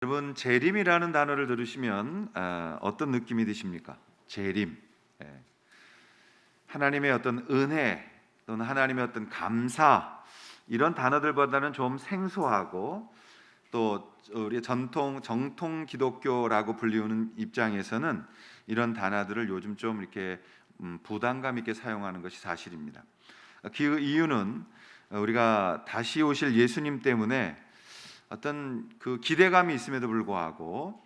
여러분, 재림이라는 단어를 들으시면 어떤 느낌이 드십니까? 재림. 예. 하나님의 어떤 은혜 또는 하나님의 어떤 감사, 이런 단어들보다는 좀 생소하고, 또 우리 전통 정통 기독교라고 불리우는 입장에서는 이런 단어들을 요즘 좀 이렇게 부담감 있게 사용하는 것이 사실입니다. 그 이유는 우리가 다시 오실 예수님 때문에 어떤 그 기대감이 있음에도 불구하고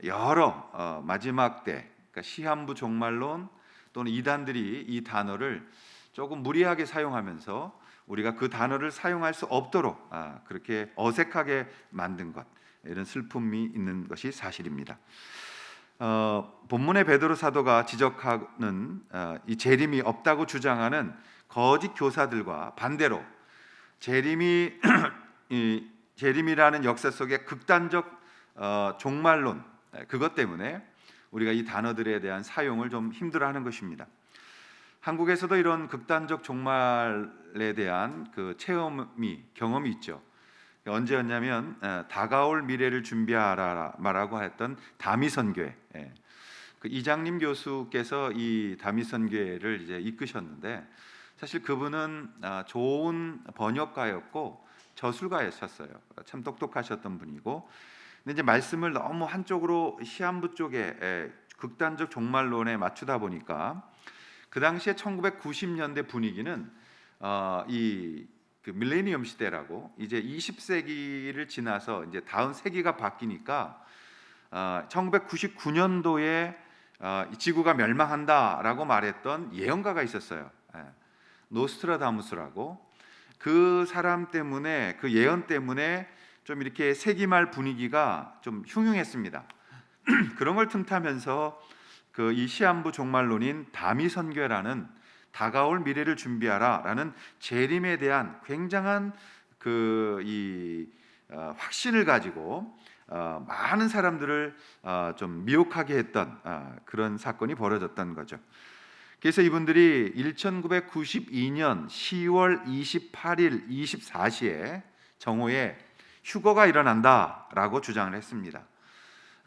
여러 마지막 때, 그러니까 시한부 종말론 또는 이단들이 이 단어를 조금 무리하게 사용하면서 우리가 그 단어를 사용할 수 없도록 그렇게 어색하게 만든 것, 이런 슬픔이 있는 것이 사실입니다. 본문의 베드로 사도가 지적하는 이 재림이 없다고 주장하는 거짓 교사들과 반대로 재림이 이 재림이라는 역사 속의 극단적 종말론, 그것 때문에 우리가 이 단어들에 대한 사용을 좀 힘들어하는 것입니다. 한국에서도 이런 극단적 종말에 대한 그 경험이 있죠. 언제였냐면 다가올 미래를 준비하라라고 했던 다미선교회, 그 이장림 교수께서 이 다미선교회를 이제 이끄셨는데, 사실 그분은 좋은 번역가였고 저술가였었어요. 참 똑똑하셨던 분이고, 근데 이제 말씀을 너무 한쪽으로 시한부 쪽에 극단적 종말론에 맞추다 보니까 그 당시에 1990년대 분위기는 그 밀레니엄 시대라고, 이제 20세기를 지나서 이제 다음 세기가 바뀌니까 1999년도에 지구가 멸망한다라고 말했던 예언가가 있었어요. 노스트라다무스라고. 그 사람 때문에, 그 예언 때문에 좀 이렇게 세기말 분위기가 좀 흉흉했습니다. 그런 걸 틈타면서 그 이 시한부 종말론인 다미선교라는, 다가올 미래를 준비하라라는 재림에 대한 굉장한 확신을 가지고 많은 사람들을 좀 미혹하게 했던 그런 사건이 벌어졌던 거죠. 그래서 이분들이 1992년 10월 28일 24시에 정오에 휴거가 일어난다라고 주장을 했습니다.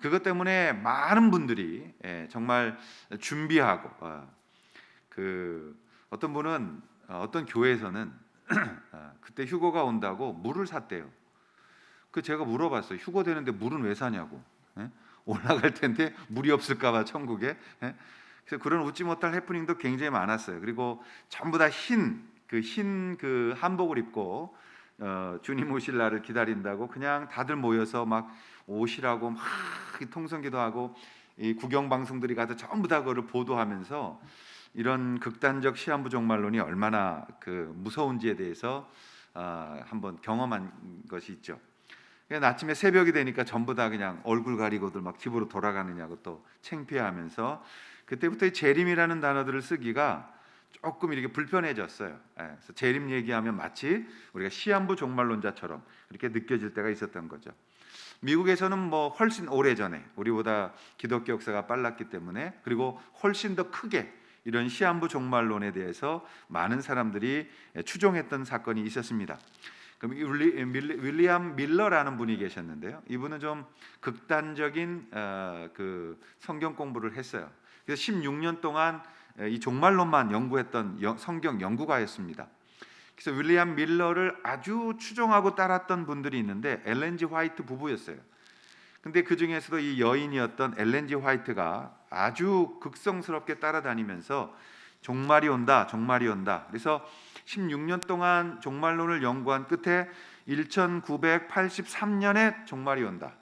그것 때문에 많은 분들이 정말 준비하고, 어떤 분은 어떤 교회에서는 그때 휴거가 온다고 물을 샀대요. 제가 물어봤어요. 휴거 되는데 물은 왜 사냐고. 올라갈 텐데 물이 없을까봐 천국에. 그래서 그런 웃지 못할 해프닝도 굉장히 많았어요. 그리고 전부 다 흰 한복을 입고 주님 오실 날을 기다린다고 그냥 다들 모여서 막 오시라고 막 통성기도 하고, 이 구경 방송들이 가서 전부 다 그거를 보도하면서 이런 극단적 시한부 종말론이 얼마나 그 무서운지에 대해서 한번 경험한 것이 있죠. 아침에 새벽이 되니까 전부 다 그냥 얼굴 가리고들 막 집으로 돌아가느냐고 또 창피해하면서, 그때부터 이 재림이라는 단어들을 쓰기가 조금 이렇게 불편해졌어요. 그래서 재림 얘기하면 마치 우리가 시한부 종말론자처럼 그렇게 느껴질 때가 있었던 거죠. 미국에서는 뭐 훨씬 오래전에, 우리보다 기독교 역사가 빨랐기 때문에, 그리고 훨씬 더 크게 이런 시한부 종말론에 대해서 많은 사람들이 추종했던 사건이 있었습니다. 그럼 윌리엄 밀러라는 분이 계셨는데요. 이분은 좀 극단적인 그 성경 공부를 했어요. 그래서 16년 동안 이 종말론만 연구했던 성경 연구가였습니다. 그래서 윌리엄 밀러를 아주 추종하고 따랐던 분들이 있는데 엘렌 G 화이트 부부였어요. 근데 그 중에서도 이 여인이었던 엘렌 G 화이트가 아주 극성스럽게 따라다니면서 종말이 온다, 종말이 온다. 그래서 16년 동안 종말론을 연구한 끝에 1983년에 종말이 온다,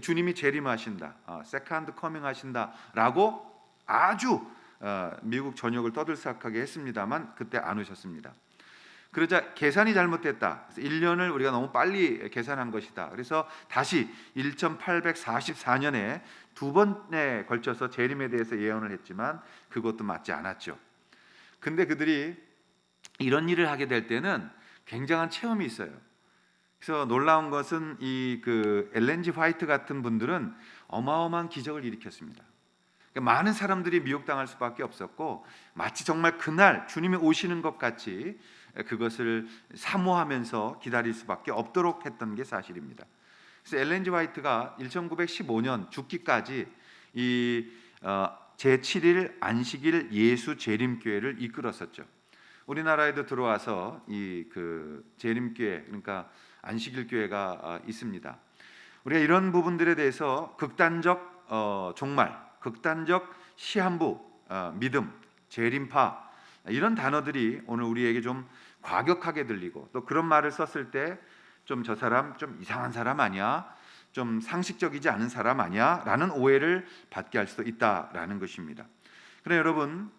주님이 재림하신다, 세컨드 커밍 하신다라고 아주 미국 전역을 떠들썩하게 했습니다만 그때 안 오셨습니다. 그러자 계산이 잘못됐다. 1년을 우리가 너무 빨리 계산한 것이다. 그래서 다시 1844년에 두 번에 걸쳐서 재림에 대해서 예언을 했지만 그것도 맞지 않았죠. 근데 그들이 이런 일을 하게 될 때는 굉장한 체험이 있어요. 그래서 놀라운 것은 엘렌 G 화이트 같은 분들은 어마어마한 기적을 일으켰습니다. 그러니까 많은 사람들이 미혹당할 수밖에 없었고, 마치 정말 그날 주님이 오시는 것 같이 그것을 사모하면서 기다릴 수밖에 없도록 했던 게 사실입니다. 그래서 엘렌 G 화이트가 1915년 죽기까지 이 제7일 안식일 예수 재림교회를 이끌었었죠. 우리나라에도 들어와서 이 그 재림교회, 그러니까 안식일 교회가 있습니다. 우리가 이런 부분들에 대해서 극단적 종말, 극단적 시한부, 믿음, 재림파, 이런 단어들이 오늘 우리에게 좀 과격하게 들리고, 또 그런 말을 썼을 때 좀 저 사람 좀 이상한 사람 아니야? 좀 상식적이지 않은 사람 아니야? 라는 오해를 받게 할 수도 있다라는 것입니다. 그러나 여러분,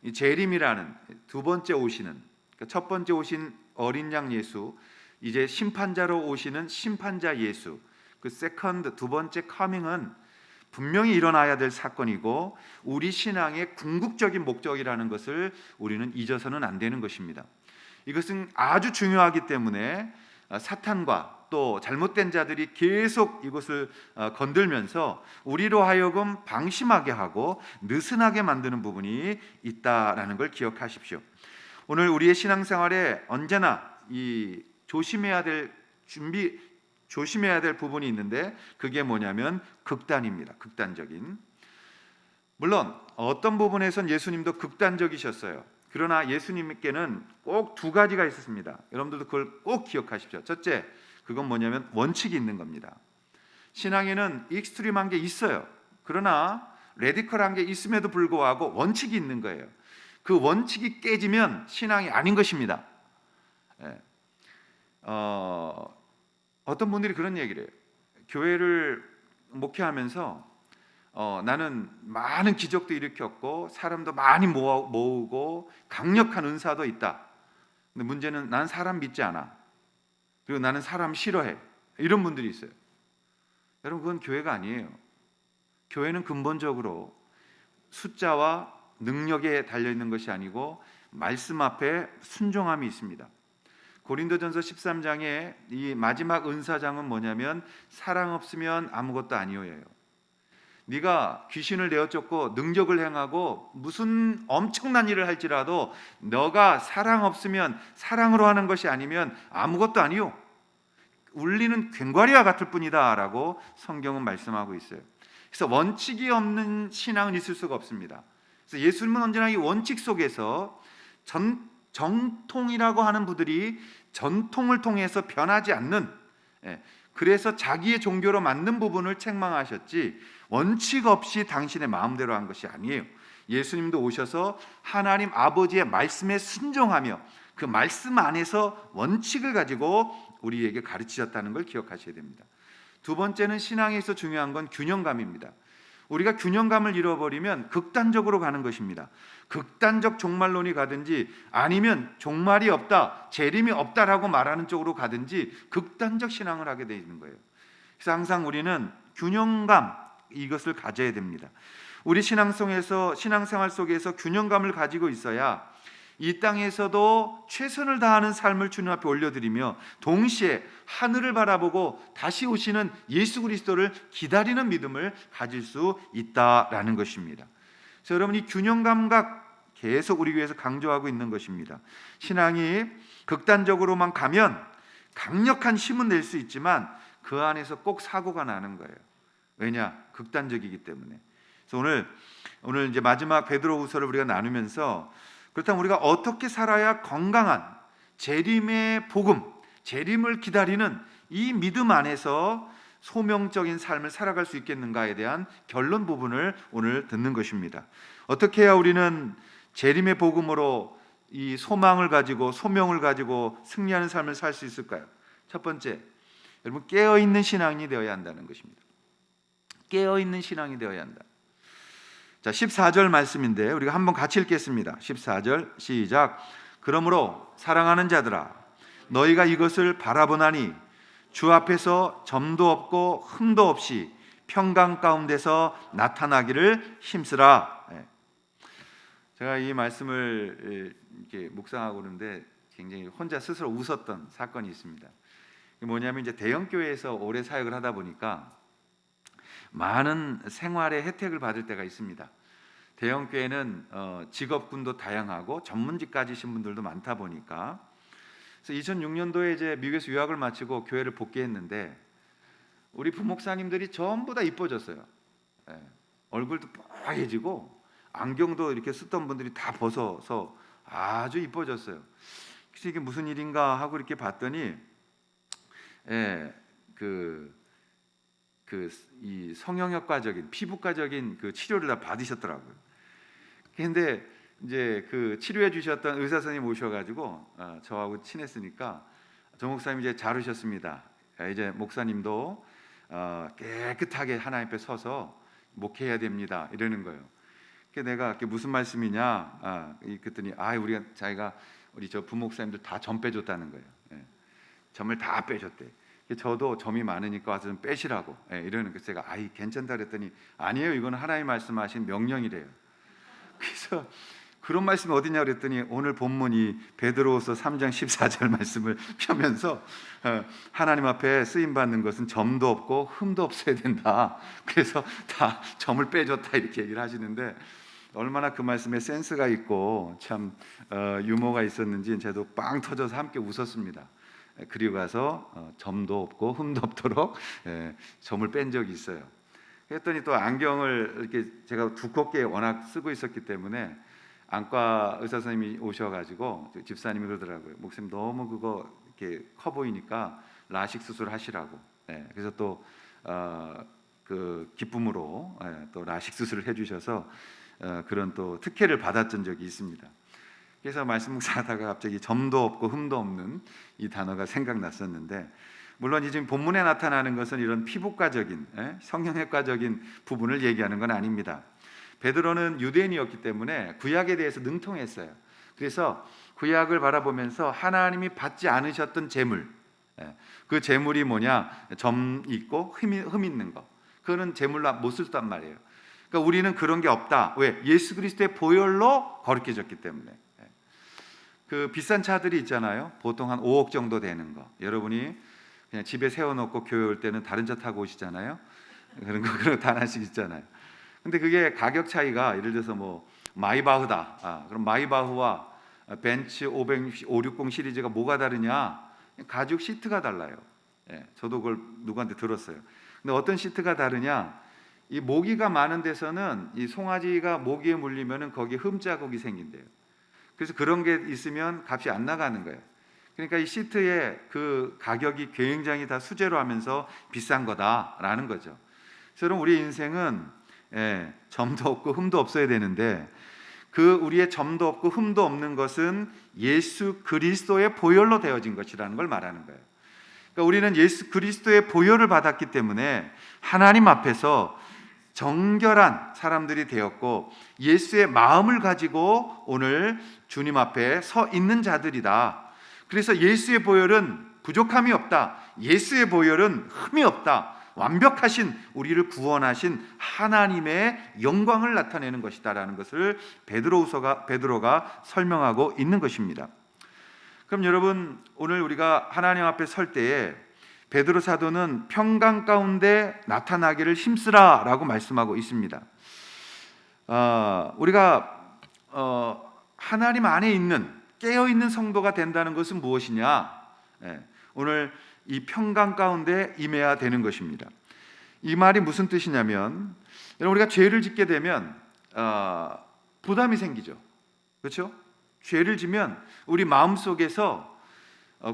이 재림이라는 두 번째 오시는, 그러니까 첫 번째 오신 어린 양 예수, 이제 심판자로 오시는 심판자 예수, 그 세컨드, 두 번째 커밍은 분명히 일어나야 될 사건이고 우리 신앙의 궁극적인 목적이라는 것을 우리는 잊어서는 안 되는 것입니다. 이것은 아주 중요하기 때문에 사탄과 또 잘못된 자들이 계속 이것을 건들면서 우리로 하여금 방심하게 하고 느슨하게 만드는 부분이 있다라는 걸 기억하십시오. 오늘 우리의 신앙생활에 언제나 이 조심해야 될 부분이 있는데, 그게 뭐냐면 극단입니다. 극단적인. 물론 어떤 부분에선 예수님도 극단적이셨어요. 그러나 예수님께는 꼭 두 가지가 있었습니다. 여러분들도 그걸 꼭 기억하십시오. 첫째, 그건 뭐냐면 원칙이 있는 겁니다. 신앙에는 익스트림한 게 있어요. 그러나 레디컬한 게 있음에도 불구하고 원칙이 있는 거예요. 그 원칙이 깨지면 신앙이 아닌 것입니다. 어떤 분들이 그런 얘기를 해요. 교회를 목회하면서 나는 많은 기적도 일으켰고 사람도 많이 모으고 강력한 은사도 있다. 근데 문제는 나는 사람 믿지 않아. 그리고 나는 사람 싫어해. 이런 분들이 있어요. 여러분, 그건 교회가 아니에요. 교회는 근본적으로 숫자와 능력에 달려있는 것이 아니고 말씀 앞에 순종함이 있습니다. 고린도전서 13장의 이 마지막 은사장은 뭐냐면 사랑 없으면 아무것도 아니오예요. 네가 귀신을 내어쫓고 능력을 행하고 무슨 엄청난 일을 할지라도 너가 사랑 없으면, 사랑으로 하는 것이 아니면 아무것도 아니오. 울리는 괭과리와 같을 뿐이다 라고 성경은 말씀하고 있어요. 그래서 원칙이 없는 신앙은 있을 수가 없습니다. 그래서 예수님은 언제나 이 원칙 속에서 정통이라고 하는 분들이 전통을 통해서 변하지 않는, 그래서 자기의 종교로 맞는 부분을 책망하셨지 원칙 없이 당신의 마음대로 한 것이 아니에요. 예수님도 오셔서 하나님 아버지의 말씀에 순종하며 그 말씀 안에서 원칙을 가지고 우리에게 가르치셨다는 걸 기억하셔야 됩니다. 두 번째는 신앙에서 중요한 건 균형감입니다. 우리가 균형감을 잃어버리면 극단적으로 가는 것입니다. 극단적 종말론이 가든지 아니면 종말이 없다, 재림이 없다라고 말하는 쪽으로 가든지 극단적 신앙을 하게 되어 있는 거예요. 그래서 항상 우리는 균형감, 이것을 가져야 됩니다. 우리 신앙생활 속에서 균형감을 가지고 있어야 이 땅에서도 최선을 다하는 삶을 주님 앞에 올려드리며 동시에 하늘을 바라보고 다시 오시는 예수 그리스도를 기다리는 믿음을 가질 수 있다라는 것입니다. 그래서 여러분, 이 균형감각 계속 우리 교회에서 강조하고 있는 것입니다. 신앙이 극단적으로만 가면 강력한 힘은 낼 수 있지만 그 안에서 꼭 사고가 나는 거예요. 왜냐? 극단적이기 때문에. 그래서 오늘 이제 마지막 베드로후서를 우리가 나누면서, 그렇다면 우리가 어떻게 살아야 건강한 재림의 복음, 재림을 기다리는 이 믿음 안에서 소명적인 삶을 살아갈 수 있겠는가에 대한 결론 부분을 오늘 듣는 것입니다. 어떻게 해야 우리는 재림의 복음으로 이 소망을 가지고 소명을 가지고 승리하는 삶을 살 수 있을까요? 첫 번째, 여러분, 깨어있는 신앙이 되어야 한다는 것입니다. 깨어있는 신앙이 되어야 한다. 자, 14절 말씀인데 우리가 한번 같이 읽겠습니다. 14절 시작. 그러므로 사랑하는 자들아, 너희가 이것을 바라보나니 주 앞에서 점도 없고 흠도 없이 평강 가운데서 나타나기를 힘쓰라. 제가 이 말씀을 이렇게 묵상하고 그러는데 굉장히 혼자 스스로 웃었던 사건이 있습니다. 뭐냐면 이제 대형 교회에서 오래 사역을 하다 보니까 많은 생활의 혜택을 받을 때가 있습니다. 대형 교회는 직업군도 다양하고 전문직 가지신 분들도 많다 보니까, 그래서 2006년도에 이제 미국에서 유학을 마치고 교회를 복귀했는데 우리 부목사님들이 전부 다 이뻐졌어요. 예, 얼굴도 뽀얘지고 안경도 이렇게 쓰던 분들이 다 벗어서 아주 이뻐졌어요. 그래서 이게 무슨 일인가 하고 이렇게 봤더니 이 성형외과적인 피부과적인 그 치료를 다 받으셨더라고요. 근데 이제 그 치료해 주셨던 의사 선생님 오셔가지고 저하고 친했으니까 조 목사님 이제 잘 오셨습니다. 이제 목사님도 깨끗하게 하나님 앞에 서서 목회해야 됩니다. 이러는 거예요. 그래서 내가 그게 무슨 말씀이냐? 그랬더니 자기가 우리 저 부목사님들 다 점 빼줬다는 거예요. 예, 점을 다 빼줬대. 저도 점이 많으니까 와서 좀 빼시라고 이러는 거예요. 제가 괜찮다 그랬더니 아니에요. 이거는 하나님 말씀하신 명령이래요. 그래서 그런 말씀이 어디냐 그랬더니 오늘 본문이 베드로후서 3장 14절 말씀을 펴면서 하나님 앞에 쓰임 받는 것은 점도 없고 흠도 없어야 된다. 그래서 다 점을 빼줬다 이렇게 얘기를 하시는데 얼마나 그 말씀에 센스가 있고 참 유머가 있었는지 저도 빵 터져서 함께 웃었습니다. 그리고 가서 점도 없고 흠도 없도록 점을 뺀 적이 있어요. 그랬더니 또 안경을 이렇게 제가 두껍게 워낙 쓰고 있었기 때문에 안과 의사 선생님이 오셔가지고 집사님이 그러더라고요. 목사님 너무 그거 이렇게 커 보이니까 라식 수술 하시라고. 그래서 또 그 기쁨으로 또 라식 수술을 해주셔서 그런 또 특혜를 받았던 적이 있습니다. 그래서 말씀 묵상하다가 갑자기 점도 없고 흠도 없는 이 단어가 생각났었는데, 물론 이 지금 본문에 나타나는 것은 이런 피부과적인 성형외과적인 부분을 얘기하는 건 아닙니다. 베드로는 유대인이었기 때문에 구약에 대해서 능통했어요. 그래서 구약을 바라보면서 하나님이 받지 않으셨던 재물, 그 재물이 뭐냐? 점 있고 흠 있는 거, 그거는 재물로 못 썼단 말이에요. 그러니까 우리는 그런 게 없다. 왜? 예수 그리스도의 보혈로 거룩해졌기 때문에. 그 비싼 차들이 있잖아요. 보통 한 5억 정도 되는 거. 여러분이 그냥 집에 세워놓고 교회 올 때는 다른 차 타고 오시잖아요. 그런 거 다 하나씩 있잖아요. 근데 그게 가격 차이가 예를 들어서 뭐 마이바흐다. 그럼 마이바흐와 벤츠 560 시리즈가 뭐가 다르냐? 가죽 시트가 달라요. 저도 그걸 누구한테 들었어요. 근데 어떤 시트가 다르냐? 이 모기가 많은 데서는 이 송아지가 모기에 물리면은 거기에 흠 자국이 생긴대요. 그래서 그런 게 있으면 값이 안 나가는 거예요. 그러니까 이 시트의 그 가격이 굉장히 다 수제로 하면서 비싼 거다라는 거죠. 그래서 우리 인생은 점도 없고 흠도 없어야 되는데, 그 우리의 점도 없고 흠도 없는 것은 예수 그리스도의 보혈로 되어진 것이라는 걸 말하는 거예요. 그러니까 우리는 예수 그리스도의 보혈을 받았기 때문에 하나님 앞에서 정결한 사람들이 되었고 예수의 마음을 가지고 오늘 주님 앞에 서 있는 자들이다. 그래서 예수의 보혈은 부족함이 없다. 예수의 보혈은 흠이 없다. 완벽하신 우리를 구원하신 하나님의 영광을 나타내는 것이다라는 것을 베드로가 설명하고 있는 것입니다. 그럼 여러분, 오늘 우리가 하나님 앞에 설 때에 베드로 사도는 평강 가운데 나타나기를 힘쓰라라고 말씀하고 있습니다. 우리가 하나님 안에 있는 깨어있는 성도가 된다는 것은 무엇이냐? 오늘 이 평강 가운데 임해야 되는 것입니다. 이 말이 무슨 뜻이냐면, 여러분, 우리가 죄를 짓게 되면 부담이 생기죠. 그렇죠? 죄를 지면 우리 마음속에서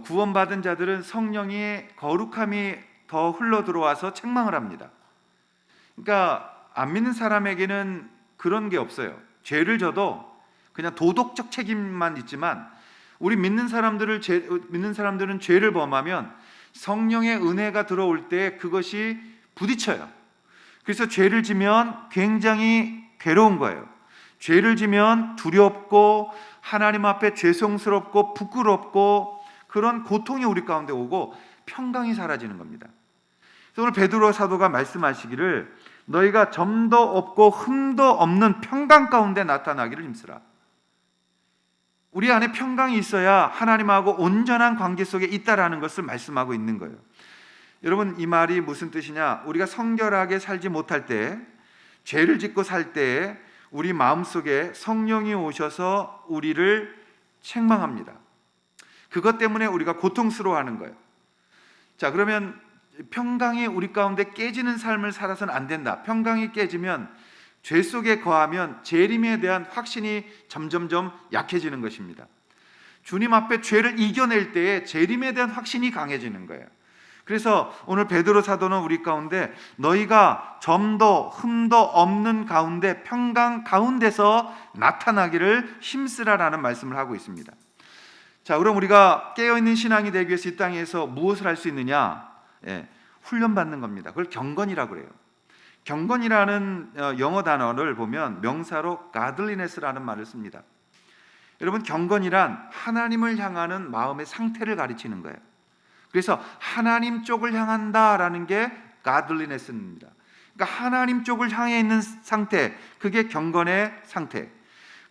구원받은 자들은 성령의 거룩함이 더 흘러 들어와서 책망을 합니다. 그러니까 안 믿는 사람에게는 그런 게 없어요. 죄를 져도 그냥 도덕적 책임만 있지만, 우리 믿는 사람들은 죄를 범하면 성령의 은혜가 들어올 때 그것이 부딪혀요. 그래서 죄를 지면 굉장히 괴로운 거예요. 죄를 지면 두렵고 하나님 앞에 죄송스럽고 부끄럽고 그런 고통이 우리 가운데 오고 평강이 사라지는 겁니다. 그래서 오늘 베드로 사도가 말씀하시기를 너희가 점도 없고 흠도 없는 평강 가운데 나타나기를 힘쓰라. 우리 안에 평강이 있어야 하나님하고 온전한 관계 속에 있다라는 것을 말씀하고 있는 거예요. 여러분, 이 말이 무슨 뜻이냐? 우리가 성결하게 살지 못할 때, 죄를 짓고 살 때 우리 마음속에 성령이 오셔서 우리를 책망합니다. 그것 때문에 우리가 고통스러워하는 거예요. 자, 그러면 평강이 우리 가운데 깨지는 삶을 살아서는 안 된다. 평강이 깨지면 죄 속에 거하면 재림에 대한 확신이 점점점 약해지는 것입니다. 주님 앞에 죄를 이겨낼 때에 재림에 대한 확신이 강해지는 거예요. 그래서 오늘 베드로 사도는 우리 가운데 너희가 점도 흠도 없는 가운데 평강 가운데서 나타나기를 힘쓰라라는 말씀을 하고 있습니다. 자, 그럼 우리가 깨어있는 신앙이 되기 위해서 이 땅에서 무엇을 할 수 있느냐? 훈련받는 겁니다. 그걸 경건이라고 그래요. 경건이라는 영어 단어를 보면 명사로 godliness라는 말을 씁니다. 여러분, 경건이란 하나님을 향하는 마음의 상태를 가리키는 거예요. 그래서 하나님 쪽을 향한다라는 게 godliness입니다. 그러니까 하나님 쪽을 향해 있는 상태, 그게 경건의 상태.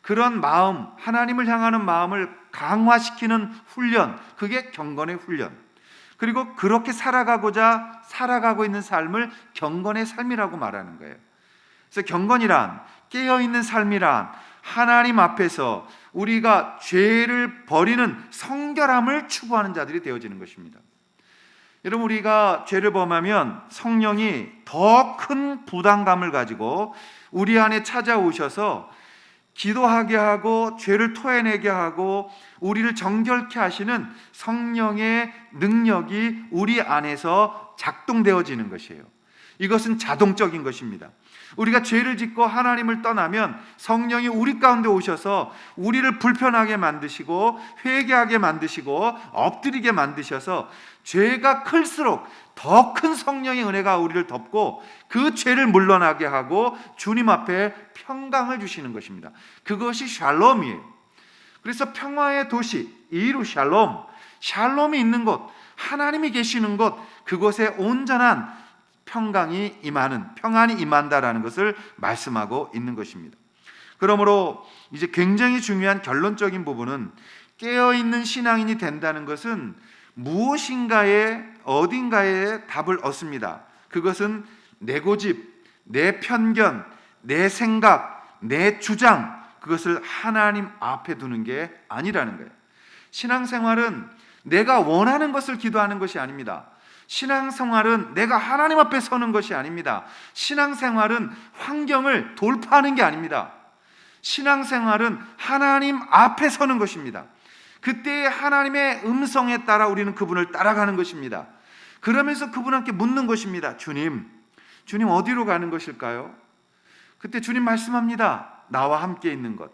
그런 마음, 하나님을 향하는 마음을 강화시키는 훈련, 그게 경건의 훈련. 그리고 그렇게 살아가고 있는 삶을 경건의 삶이라고 말하는 거예요. 그래서 경건이란, 깨어있는 삶이란 하나님 앞에서 우리가 죄를 버리는 성결함을 추구하는 자들이 되어지는 것입니다. 여러분, 우리가 죄를 범하면 성령이 더 큰 부담감을 가지고 우리 안에 찾아오셔서 기도하게 하고 죄를 토해내게 하고 우리를 정결케 하시는 성령의 능력이 우리 안에서 작동되어지는 것이에요. 이것은 자동적인 것입니다. 우리가 죄를 짓고 하나님을 떠나면 성령이 우리 가운데 오셔서 우리를 불편하게 만드시고 회개하게 만드시고 엎드리게 만드셔서 죄가 클수록 더 큰 성령의 은혜가 우리를 덮고 그 죄를 물러나게 하고 주님 앞에 평강을 주시는 것입니다. 그것이 샬롬이에요. 그래서 평화의 도시 이루샬롬, 샬롬이 있는 곳, 하나님이 계시는 곳, 그곳에 온전한 평강이 임하는, 평안이 임한다라는 것을 말씀하고 있는 것입니다. 그러므로 이제 굉장히 중요한 결론적인 부분은 깨어있는 신앙인이 된다는 것은 무엇인가에 어딘가에 답을 얻습니다. 그것은 내 고집, 내 편견, 내 생각, 내 주장, 그것을 하나님 앞에 두는 게 아니라는 거예요. 신앙생활은 내가 원하는 것을 기도하는 것이 아닙니다. 신앙생활은 내가 하나님 앞에 서는 것이 아닙니다. 신앙생활은 환경을 돌파하는 게 아닙니다. 신앙생활은 하나님 앞에 서는 것입니다. 그때 하나님의 음성에 따라 우리는 그분을 따라가는 것입니다. 그러면서 그분께 묻는 것입니다. 주님 어디로 가는 것일까요? 그때 주님 말씀합니다. 나와 함께 있는 것.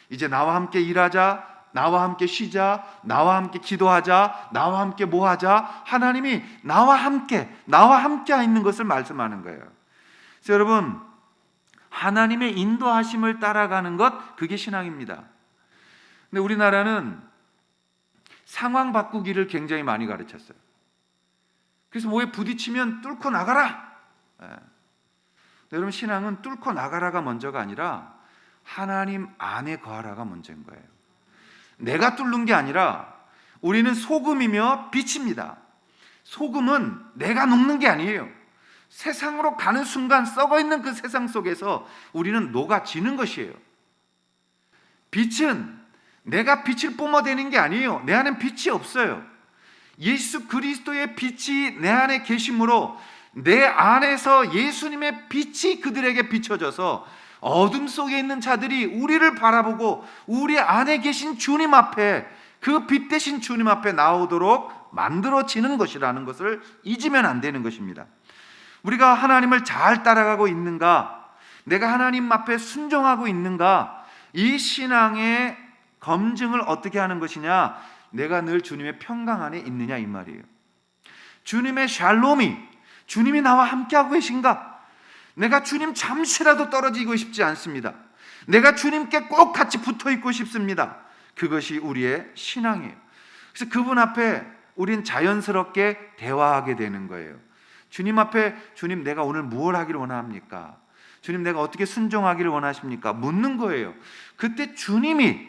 이제 나와 함께 일하자, 나와 함께 쉬자, 나와 함께 기도하자, 나와 함께 뭐 하자. 하나님이 나와 함께 있는 것을 말씀하는 거예요. 그래서 여러분, 하나님의 인도하심을 따라가는 것, 그게 신앙입니다. 근데 우리나라는 상황 바꾸기를 굉장히 많이 가르쳤어요. 그래서 뭐에 부딪히면 뚫고 나가라. 여러분, 신앙은 뚫고 나가라가 먼저가 아니라 하나님 안에 거하라가 먼저인 거예요. 내가 뚫는 게 아니라 우리는 소금이며 빛입니다. 소금은 내가 녹는 게 아니에요. 세상으로 가는 순간 썩어있는 그 세상 속에서 우리는 녹아지는 것이에요. 빛은 내가 빛을 뿜어대는 게 아니에요. 내 안엔 빛이 없어요. 예수 그리스도의 빛이 내 안에 계심으로 내 안에서 예수님의 빛이 그들에게 비춰져서 어둠 속에 있는 자들이 우리를 바라보고 우리 안에 계신 주님 앞에, 그 빛 대신 주님 앞에 나오도록 만들어지는 것이라는 것을 잊으면 안 되는 것입니다. 우리가 하나님을 잘 따라가고 있는가, 내가 하나님 앞에 순종하고 있는가, 이 신앙의 검증을 어떻게 하는 것이냐, 내가 늘 주님의 평강 안에 있느냐, 이 말이에요. 주님의 샬롬이, 주님이 나와 함께하고 계신가? 내가 주님 잠시라도 떨어지고 싶지 않습니다. 내가 주님께 꼭 같이 붙어 있고 싶습니다. 그것이 우리의 신앙이에요. 그래서 그분 앞에 우린 자연스럽게 대화하게 되는 거예요. 주님 앞에, 주님 내가 오늘 무엇을 하기를 원합니까? 주님 내가 어떻게 순종하기를 원하십니까? 묻는 거예요. 그때 주님이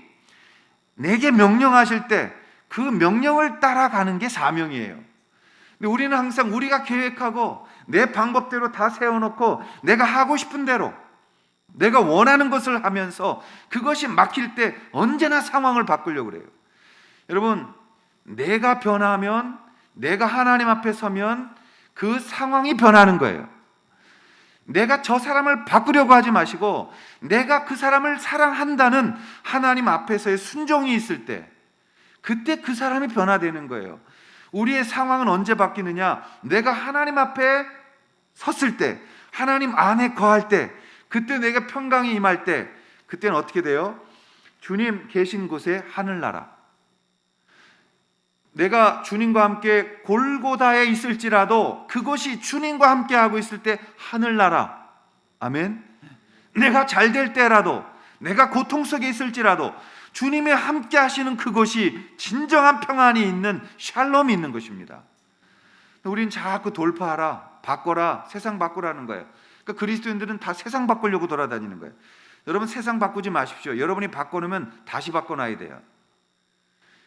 내게 명령하실 때 그 명령을 따라가는 게 사명이에요. 근데 우리는 항상 우리가 계획하고 내 방법대로 다 세워놓고 내가 하고 싶은 대로 내가 원하는 것을 하면서 그것이 막힐 때 언제나 상황을 바꾸려고 그래요. 여러분, 내가 변하면, 내가 하나님 앞에 서면 그 상황이 변하는 거예요. 내가 저 사람을 바꾸려고 하지 마시고 내가 그 사람을 사랑한다는 하나님 앞에서의 순종이 있을 때 그때 그 사람이 변화되는 거예요. 우리의 상황은 언제 바뀌느냐? 내가 하나님 앞에 섰을 때, 하나님 안에 거할 때, 그때 내가 평강이 임할 때, 그때는 어떻게 돼요? 주님 계신 곳에 하늘나라. 내가 주님과 함께 골고다에 있을지라도 그곳이 주님과 함께 하고 있을 때 하늘나라. 아멘. 내가 잘 될 때라도, 내가 고통 속에 있을지라도 주님이 함께 하시는 그곳이 진정한 평안이 있는 샬롬이 있는 것입니다. 우리는 자꾸 돌파하라, 바꿔라, 세상 바꾸라는 거예요. 그러니까 그리스도인들은 다 세상 바꾸려고 돌아다니는 거예요. 여러분 세상 바꾸지 마십시오. 여러분이 바꿔놓으면 다시 바꿔놔야 돼요.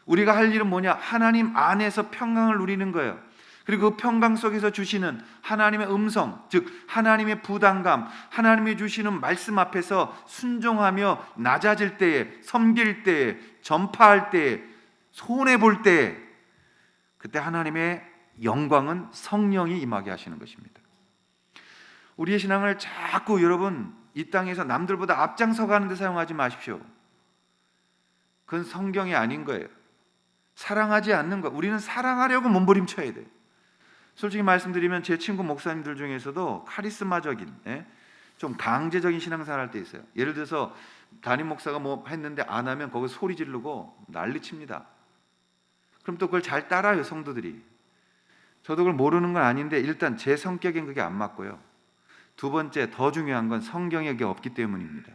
우리가 할 일은 뭐냐? 하나님 안에서 평강을 누리는 거예요. 그리고 그 평강 속에서 주시는 하나님의 음성, 즉 하나님의 부담감, 하나님이 주시는 말씀 앞에서 순종하며 낮아질 때에, 섬길 때에, 전파할 때에, 손해볼 때에, 그때 하나님의 영광은 성령이 임하게 하시는 것입니다. 우리의 신앙을 자꾸 여러분 이 땅에서 남들보다 앞장서 가는 데 사용하지 마십시오. 그건 성경이 아닌 거예요. 사랑하지 않는 것. 우리는 사랑하려고 몸부림쳐야 돼요. 솔직히 말씀드리면 제 친구 목사님들 중에서도 카리스마적인, 좀 강제적인 신앙생활 할 때 있어요. 예를 들어서 담임 목사가 뭐 했는데 안 하면 거기 소리 지르고 난리칩니다. 그럼 또 그걸 잘 따라요, 성도들이. 저도 그걸 모르는 건 아닌데 일단 제 성격엔 그게 안 맞고요. 두 번째, 더 중요한 건 성경에 그게 없기 때문입니다.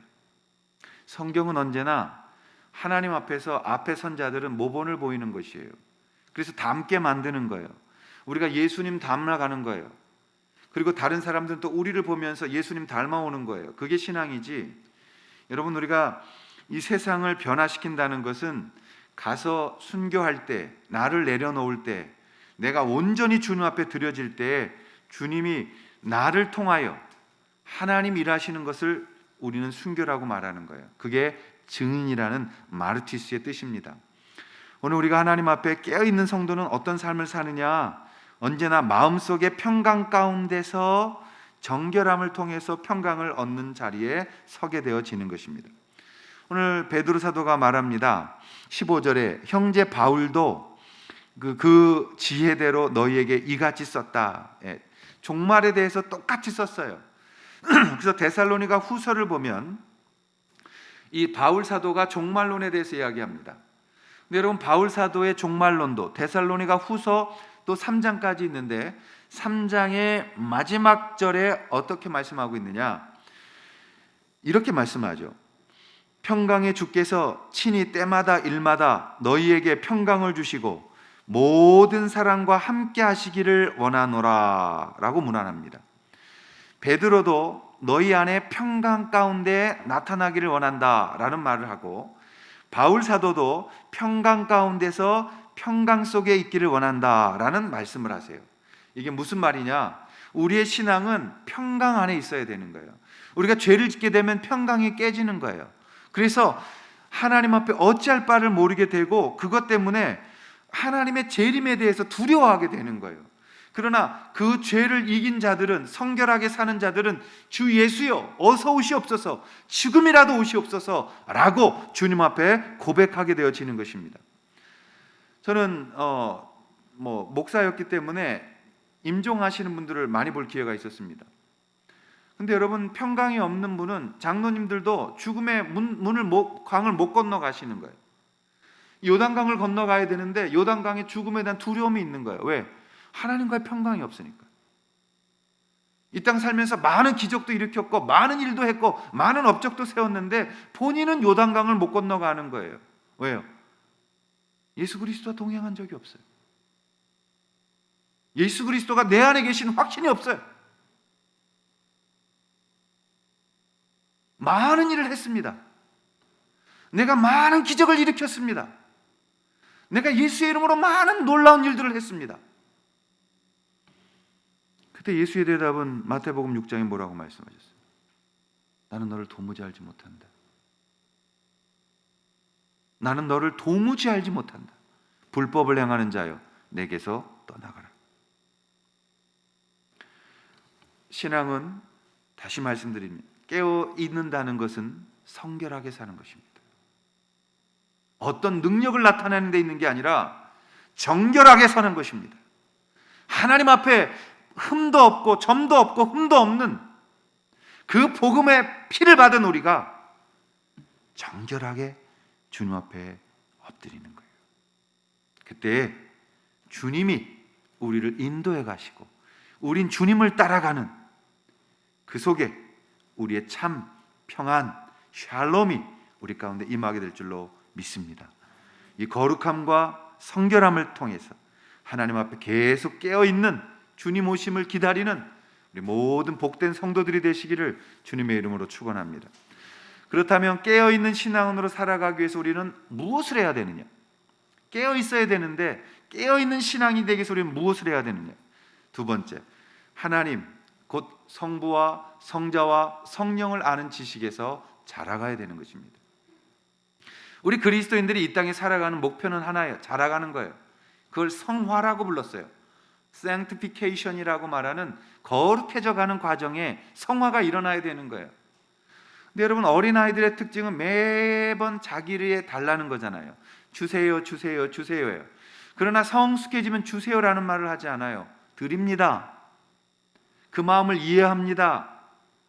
성경은 언제나 하나님 앞에서 앞에 선 자들은 모본을 보이는 것이에요. 그래서 닮게 만드는 거예요. 우리가 예수님 닮아가는 거예요. 그리고 다른 사람들은 또 우리를 보면서 예수님 닮아오는 거예요. 그게 신앙이지. 여러분, 우리가 이 세상을 변화시킨다는 것은 가서 순교할 때, 나를 내려놓을 때, 내가 온전히 주님 앞에 드려질 때 주님이 나를 통하여 하나님 일하시는 것을 우리는 순교라고 말하는 거예요. 그게 증인이라는 마르티스의 뜻입니다. 오늘 우리가 하나님 앞에 깨어있는 성도는 어떤 삶을 사느냐? 언제나 마음속의 평강 가운데서 정결함을 통해서 평강을 얻는 자리에 서게 되어지는 것입니다. 오늘 베드로 사도가 말합니다. 15절에 형제 바울도 그 지혜대로 너희에게 이같이 썼다. 종말에 대해서 똑같이 썼어요. 그래서 데살로니가 후서를 보면 이 바울 사도가 종말론에 대해서 이야기합니다. 근데 여러분 바울 사도의 종말론도 데살로니가 후서 또 3장까지 있는데 3장의 마지막 절에 어떻게 말씀하고 있느냐? 이렇게 말씀하죠. 평강의 주께서 친히 때마다 일마다 너희에게 평강을 주시고 모든 사랑과 함께 하시기를 원하노라 라고 문안합니다. 베드로도 너희 안에 평강 가운데 나타나기를 원한다 라는 말을 하고 바울 사도도 평강 가운데서 평강 속에 있기를 원한다 라는 말씀을 하세요. 이게 무슨 말이냐? 우리의 신앙은 평강 안에 있어야 되는 거예요. 우리가 죄를 짓게 되면 평강이 깨지는 거예요. 그래서 하나님 앞에 어찌할 바를 모르게 되고 그것 때문에 하나님의 재림에 대해서 두려워하게 되는 거예요. 그러나 그 죄를 이긴 자들은, 성결하게 사는 자들은 주 예수여 어서 오시옵소서, 지금이라도 오시옵소서 라고 주님 앞에 고백하게 되어지는 것입니다. 저는 목사였기 때문에 임종하시는 분들을 많이 볼 기회가 있었습니다. 근데 여러분 평강이 없는 분은 장로님들도 죽음의 강을 못 건너가시는 거예요. 요단강을 건너가야 되는데 요단강의 죽음에 대한 두려움이 있는 거예요. 왜? 하나님과의 평강이 없으니까. 이 땅 살면서 많은 기적도 일으켰고 많은 일도 했고 많은 업적도 세웠는데 본인은 요단강을 못 건너가는 거예요. 왜요? 예수 그리스도와 동행한 적이 없어요. 예수 그리스도가 내 안에 계신 확신이 없어요. 많은 일을 했습니다. 내가 많은 기적을 일으켰습니다. 내가 예수의 이름으로 많은 놀라운 일들을 했습니다. 그때 예수의 대답은 마태복음 6장에 뭐라고 말씀하셨어요? 나는 너를 도무지 알지 못한다. 나는 너를 도무지 알지 못한다. 불법을 행하는 자여 내게서 떠나가라. 신앙은 다시 말씀드립니다. 깨어 있는다는 것은 성결하게 사는 것입니다. 어떤 능력을 나타내는 데 있는 게 아니라 정결하게 사는 것입니다. 하나님 앞에 흠도 없고 점도 없고 흠도 없는 그 복음의 피를 받은 우리가 정결하게 주님 앞에 엎드리는 거예요. 그때 주님이 우리를 인도해 가시고 우린 주님을 따라가는 그 속에 우리의 참 평안, 샬롬이 우리 가운데 임하게 될 줄로 믿습니다. 이 거룩함과 성결함을 통해서 하나님 앞에 계속 깨어있는 주님 오심을 기다리는 우리 모든 복된 성도들이 되시기를 주님의 이름으로 축원합니다. 그렇다면 깨어있는 신앙으로 살아가기 위해서 우리는 무엇을 해야 되느냐? 깨어있어야 되는데 깨어있는 신앙이 되기 위해서 우리는 무엇을 해야 되느냐? 두 번째, 하나님 곧 성부와 성자와 성령을 아는 지식에서 자라가야 되는 것입니다. 우리 그리스도인들이 이 땅에 살아가는 목표는 하나예요. 자라가는 거예요. 그걸 성화라고 불렀어요. sanctification이라고 말하는 거룩해져 가는 과정에 성화가 일어나야 되는 거예요. 근데 여러분, 어린아이들의 특징은 매번 자기를 달라는 거잖아요. 주세요, 주세요, 주세요예요. 그러나 성숙해지면 주세요라는 말을 하지 않아요. 드립니다. 그 마음을 이해합니다.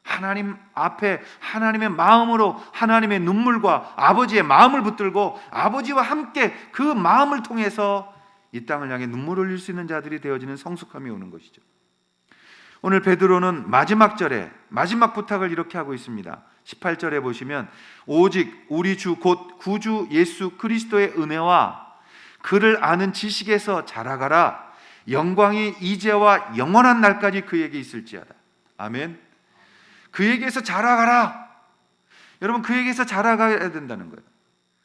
하나님 앞에 하나님의 마음으로 하나님의 눈물과 아버지의 마음을 붙들고 아버지와 함께 그 마음을 통해서 이 땅을 향해 눈물을 흘릴 수 있는 자들이 되어지는 성숙함이 오는 것이죠. 오늘 베드로는 마지막 절에 마지막 부탁을 이렇게 하고 있습니다. 18절에 보시면 오직 우리 주 곧 구주 예수 그리스도의 은혜와 그를 아는 지식에서 자라가라. 영광이 이제와 영원한 날까지 그에게 있을지어다. 아멘. 그에게서 자라가라. 여러분, 그에게서 자라가야 된다는 거예요.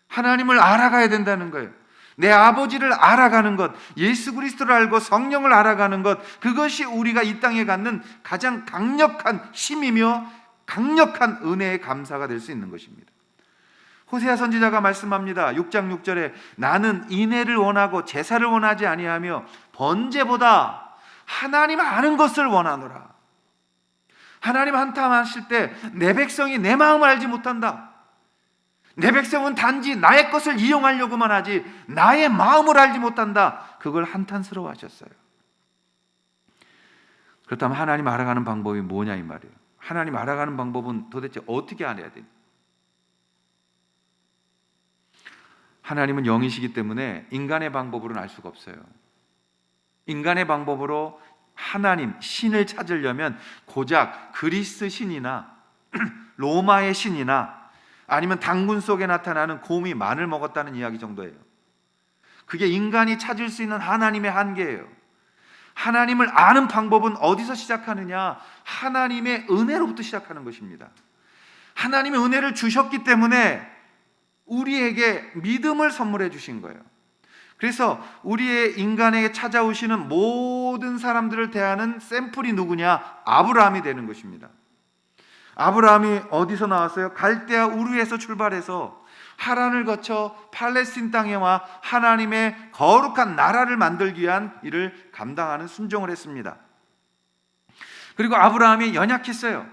하나님을 알아가야 된다는 거예요. 내 아버지를 알아가는 것, 예수 그리스도를 알고 성령을 알아가는 것, 그것이 우리가 이 땅에 갖는 가장 강력한 힘이며 강력한 은혜의 감사가 될 수 있는 것입니다. 호세아 선지자가 말씀합니다. 6장 6절에 나는 인애를 원하고 제사를 원하지 아니하며 번제보다 하나님 아는 것을 원하노라. 하나님 한탄하실 때 내 백성이 내 마음을 알지 못한다. 내 백성은 단지 나의 것을 이용하려고만 하지 나의 마음을 알지 못한다. 그걸 한탄스러워 하셨어요. 그렇다면 하나님 알아가는 방법이 뭐냐 이 말이에요. 하나님 알아가는 방법은 도대체 어떻게 알아야 되냐? 하나님은 영이시기 때문에 인간의 방법으로는 알 수가 없어요. 인간의 방법으로 하나님, 신을 찾으려면 고작 그리스 신이나 로마의 신이나 아니면 당군 속에 나타나는 곰이 마늘 먹었다는 이야기 정도예요. 그게 인간이 찾을 수 있는 하나님의 한계예요. 하나님을 아는 방법은 어디서 시작하느냐? 하나님의 은혜로부터 시작하는 것입니다. 하나님의 은혜를 주셨기 때문에 우리에게 믿음을 선물해 주신 거예요. 그래서 우리의 인간에게 찾아오시는 모든 사람들을 대하는 샘플이 누구냐? 아브라함이 되는 것입니다. 아브라함이 어디서 나왔어요? 갈대아 우르에서 출발해서 하란을 거쳐 팔레스틴 땅에 와 하나님의 거룩한 나라를 만들기 위한 일을 감당하는 순종을 했습니다. 그리고 아브라함이 연약했어요.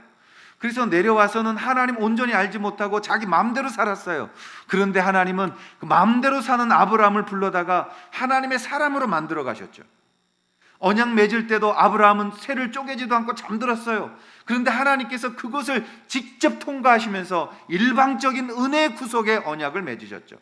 그래서 내려와서는 하나님 온전히 알지 못하고 자기 마음대로 살았어요. 그런데 하나님은 그 마음대로 사는 아브라함을 불러다가 하나님의 사람으로 만들어 가셨죠. 언약 맺을 때도 아브라함은 새를 쪼개지도 않고 잠들었어요. 그런데 하나님께서 그것을 직접 통과하시면서 일방적인 은혜의 구속의 언약을 맺으셨죠.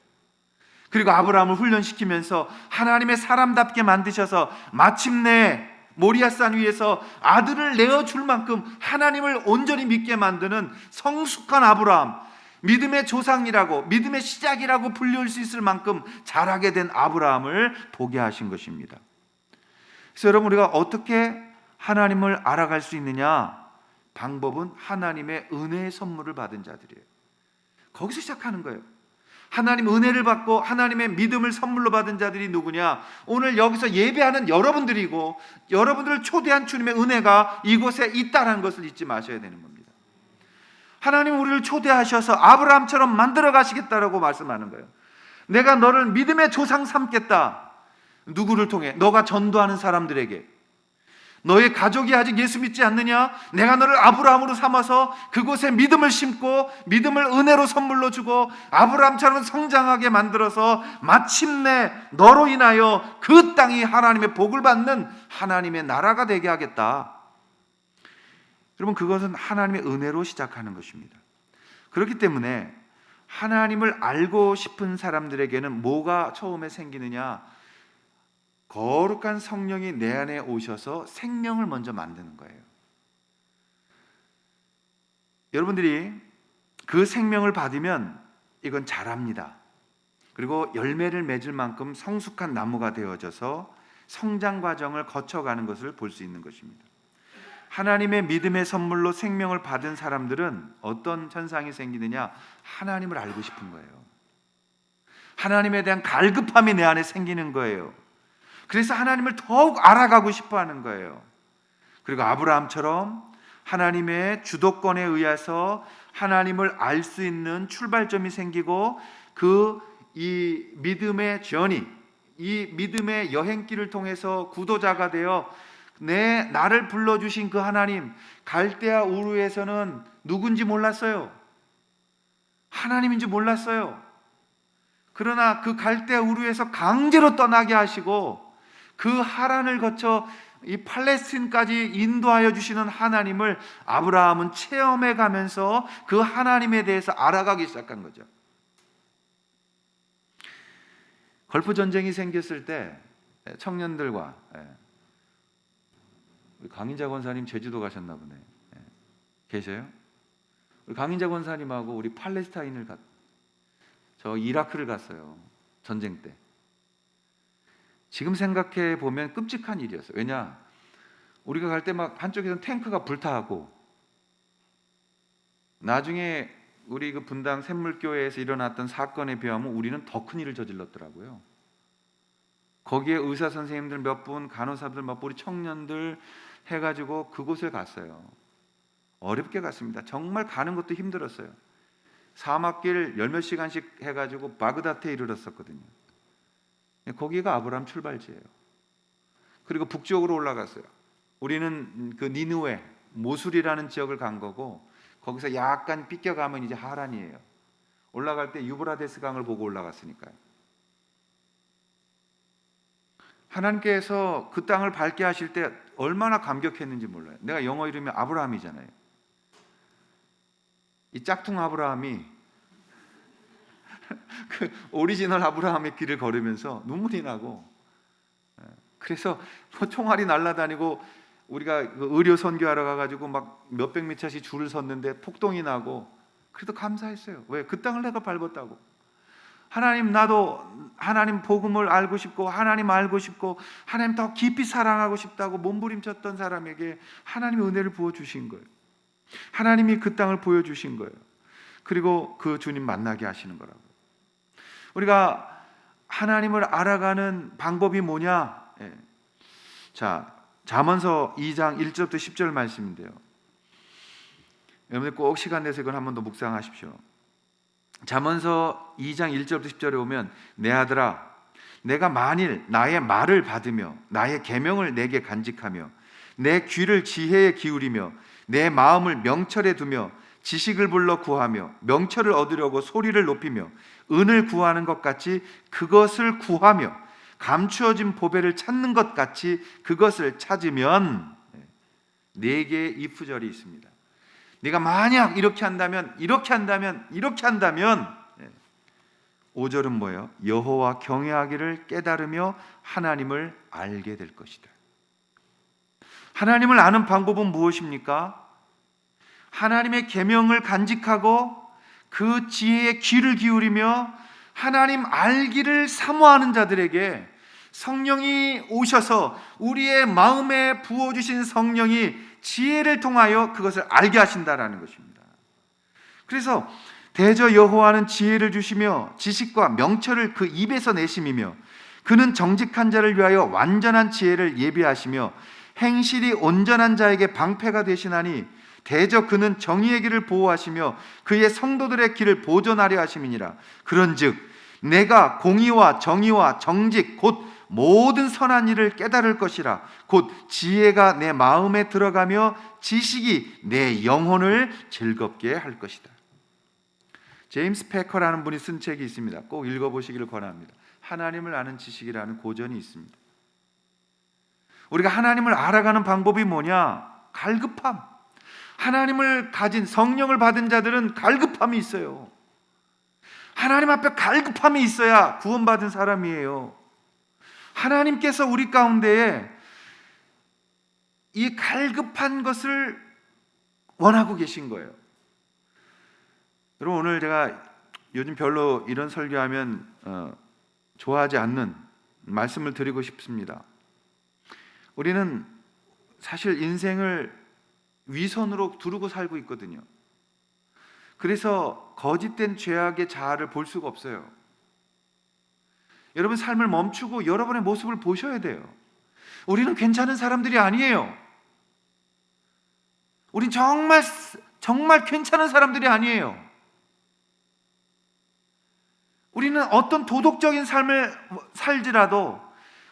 그리고 아브라함을 훈련시키면서 하나님의 사람답게 만드셔서 마침내 모리아산 위에서 아들을 내어줄 만큼 하나님을 온전히 믿게 만드는 성숙한 아브라함, 믿음의 조상이라고, 믿음의 시작이라고 불릴 수 있을 만큼 자라게 된 아브라함을 보게 하신 것입니다. 그래서 여러분, 우리가 어떻게 하나님을 알아갈 수 있느냐? 방법은 하나님의 은혜의 선물을 받은 자들이에요. 거기서 시작하는 거예요. 하나님 은혜를 받고 하나님의 믿음을 선물로 받은 자들이 누구냐? 오늘 여기서 예배하는 여러분들이고 여러분들을 초대한 주님의 은혜가 이곳에 있다는 것을 잊지 마셔야 되는 겁니다. 하나님 우리를 초대하셔서 아브라함처럼 만들어 가시겠다라고 말씀하는 거예요. 내가 너를 믿음의 조상 삼겠다. 누구를 통해? 너가 전도하는 사람들에게. 너의 가족이 아직 예수 믿지 않느냐? 내가 너를 아브라함으로 삼아서 그곳에 믿음을 심고 믿음을 은혜로 선물로 주고 아브라함처럼 성장하게 만들어서 마침내 너로 인하여 그 땅이 하나님의 복을 받는 하나님의 나라가 되게 하겠다. 여러분, 그것은 하나님의 은혜로 시작하는 것입니다. 그렇기 때문에 하나님을 알고 싶은 사람들에게는 뭐가 처음에 생기느냐? 거룩한 성령이 내 안에 오셔서 생명을 먼저 만드는 거예요. 여러분들이 그 생명을 받으면 이건 자랍니다. 그리고 열매를 맺을 만큼 성숙한 나무가 되어져서 성장 과정을 거쳐가는 것을 볼 수 있는 것입니다. 하나님의 믿음의 선물로 생명을 받은 사람들은 어떤 현상이 생기느냐? 하나님을 알고 싶은 거예요. 하나님에 대한 갈급함이 내 안에 생기는 거예요. 그래서 하나님을 더욱 알아가고 싶어 하는 거예요. 그리고 아브라함처럼 하나님의 주도권에 의해서 하나님을 알 수 있는 출발점이 생기고 이 믿음의 journey, 이 믿음의 여행길을 통해서 구도자가 되어 나를 불러주신 그 하나님, 갈대아 우르에서는 누군지 몰랐어요. 하나님인지 몰랐어요. 그러나 그 갈대아 우르에서 강제로 떠나게 하시고 그 하란을 거쳐 이 팔레스틴까지 인도하여 주시는 하나님을 아브라함은 체험해 가면서 그 하나님에 대해서 알아가기 시작한 거죠. 걸프 전쟁이 생겼을 때 청년들과 우리 강인자 권사님 제주도 가셨나 보네. 계세요? 우리 강인자 권사님하고 우리 팔레스타인을 저 이라크를 갔어요. 전쟁 때. 지금 생각해 보면 끔찍한 일이었어요. 왜냐? 우리가 갈 때 막 한쪽에서는 탱크가 불타고 나중에 우리 그 분당 샘물교회에서 일어났던 사건에 비하면 우리는 더 큰 일을 저질렀더라고요. 거기에 의사 선생님들 몇 분, 간호사들 몇 분, 우리 청년들 해가지고 그곳에 갔어요. 어렵게 갔습니다. 정말 가는 것도 힘들었어요. 사막길 열몇 시간씩 해가지고 바그다드에 이르렀었거든요. 거기가 아브라함 출발지예요. 그리고 북쪽으로 올라갔어요. 우리는 그 니느웨, 모술이라는 지역을 간 거고 거기서 약간 삐껴가면 이제 하란이에요. 올라갈 때 유브라데스 강을 보고 올라갔으니까요. 하나님께서 그 땅을 밟게 하실 때 얼마나 감격했는지 몰라요. 내가 영어 이름이 아브라함이잖아요. 이 짝퉁 아브라함이 그 오리지널 아브라함의 길을 걸으면서 눈물이 나고, 그래서 뭐 총알이 날아다니고 우리가 그 의료 선교하러 가가지고 막 몇백 미터씩 줄을 섰는데 폭동이 나고, 그래도 감사했어요. 왜? 그 땅을 내가 밟았다고. 하나님, 나도 하나님 복음을 알고 싶고 하나님 알고 싶고 하나님 더 깊이 사랑하고 싶다고 몸부림쳤던 사람에게 하나님의 은혜를 부어주신 거예요. 하나님이 그 땅을 보여주신 거예요. 그리고 그 주님 만나게 하시는 거라고. 우리가 하나님을 알아가는 방법이 뭐냐? 자, 잠언서 2장 1절부터 10절 말씀인데요. 여러분들 꼭 시간 내서 이걸 한 번 더 묵상하십시오. 잠언서 2장 1절부터 10절에 오면, 내 아들아, 내가 만일 나의 말을 받으며 나의 계명을 내게 간직하며 내 귀를 지혜에 기울이며 내 마음을 명철에 두며 지식을 불러 구하며 명철을 얻으려고 소리를 높이며 은을 구하는 것 같이 그것을 구하며 감추어진 보배를 찾는 것 같이 그것을 찾으면, 네 개의 이프절이 있습니다. 네가 만약 이렇게 한다면 5절은 뭐예요? 여호와 경외하기를 깨달으며 하나님을 알게 될 것이다. 하나님을 아는 방법은 무엇입니까? 하나님의 계명을 간직하고 그 지혜에 귀를 기울이며 하나님 알기를 사모하는 자들에게 성령이 오셔서 우리의 마음에 부어주신 성령이 지혜를 통하여 그것을 알게 하신다라는 것입니다. 그래서 대저 여호와는 지혜를 주시며 지식과 명철을 그 입에서 내심이며 그는 정직한 자를 위하여 완전한 지혜를 예비하시며 행실이 온전한 자에게 방패가 되시나니 대저 그는 정의의 길을 보호하시며 그의 성도들의 길을 보존하려 하심이니라. 그런즉 내가 공의와 정의와 정직 곧 모든 선한 일을 깨달을 것이라. 곧 지혜가 내 마음에 들어가며 지식이 내 영혼을 즐겁게 할 것이다. 제임스 패커라는 분이 쓴 책이 있습니다. 꼭 읽어보시기를 권합니다. 하나님을 아는 지식이라는 고전이 있습니다. 우리가 하나님을 알아가는 방법이 뭐냐? 갈급함. 하나님을 가진, 성령을 받은 자들은 갈급함이 있어요. 하나님 앞에 갈급함이 있어야 구원받은 사람이에요. 하나님께서 우리 가운데에 이 갈급한 것을 원하고 계신 거예요. 여러분, 오늘 제가 요즘 별로 이런 설교하면 좋아하지 않는 말씀을 드리고 싶습니다. 우리는 사실 인생을 위선으로 두르고 살고 있거든요. 그래서 거짓된 죄악의 자아를 볼 수가 없어요. 여러분, 삶을 멈추고 여러분의 모습을 보셔야 돼요. 우리는 괜찮은 사람들이 아니에요. 우린 정말 괜찮은 사람들이 아니에요. 우리는 어떤 도덕적인 삶을 살지라도,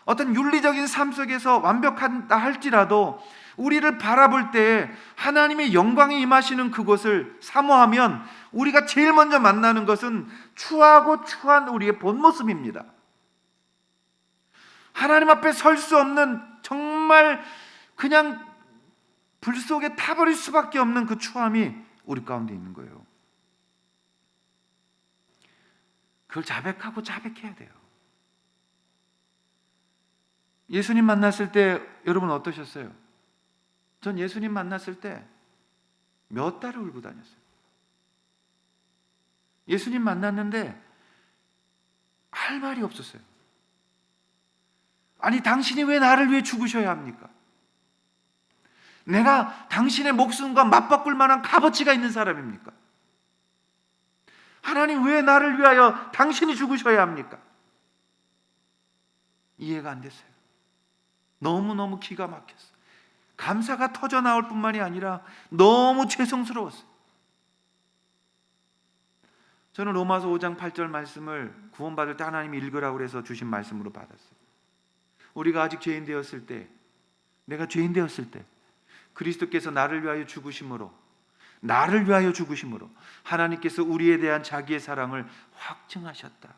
어떤 윤리적인 삶 속에서 완벽하다 할지라도 우리를 바라볼 때 하나님의 영광이 임하시는 그곳을 사모하면 우리가 제일 먼저 만나는 것은 추하고 추한 우리의 본 모습입니다. 하나님 앞에 설 수 없는, 정말 그냥 불 속에 타버릴 수밖에 없는 그 추함이 우리 가운데 있는 거예요. 그걸 자백하고 자백해야 돼요. 예수님 만났을 때 여러분 어떠셨어요? 전 예수님 만났을 때 몇 달을 울고 다녔어요. 예수님 만났는데 할 말이 없었어요. 아니, 당신이 왜 나를 위해 죽으셔야 합니까? 내가 당신의 목숨과 맞바꿀 만한 값어치가 있는 사람입니까? 하나님, 왜 나를 위하여 당신이 죽으셔야 합니까? 이해가 안 됐어요. 너무너무 기가 막혔어요. 감사가 터져 나올 뿐만이 아니라 너무 죄송스러웠어요. 저는 로마서 5장 8절 말씀을 구원받을 때 하나님이 읽으라고 해서 주신 말씀으로 받았어요. 우리가 아직 죄인 되었을 때, 내가 죄인 되었을 때 그리스도께서 나를 위하여 죽으심으로 하나님께서 우리에 대한 자기의 사랑을 확증하셨다.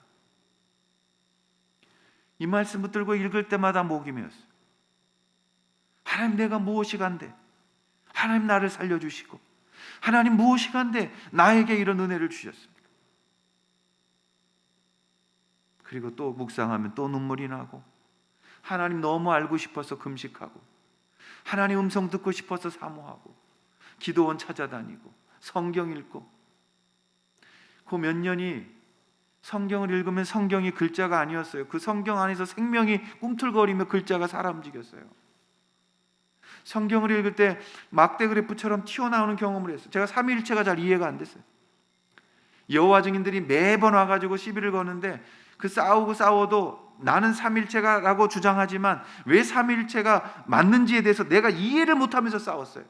이 말씀 붙들고 읽을 때마다 목이 메었어요. 하나님, 내가 무엇이 간데? 하나님, 나를 살려주시고, 하나님, 무엇이 간데 나에게 이런 은혜를 주셨습니까? 그리고 또 묵상하면 또 눈물이 나고, 하나님 너무 알고 싶어서 금식하고, 하나님 음성 듣고 싶어서 사모하고, 기도원 찾아다니고, 성경 읽고. 그 몇 년이 성경을 읽으면 성경이 글자가 아니었어요. 그 성경 안에서 생명이 꿈틀거리며 글자가 살아 움직였어요. 성경을 읽을 때 막대 그래프처럼 튀어나오는 경험을 했어요. 제가 삼위일체가 잘 이해가 안 됐어요. 여호와 증인들이 매번 와가지고 시비를 거는데, 그 싸워도 나는 삼위일체라고 주장하지만 왜 삼위일체가 맞는지에 대해서 내가 이해를 못하면서 싸웠어요.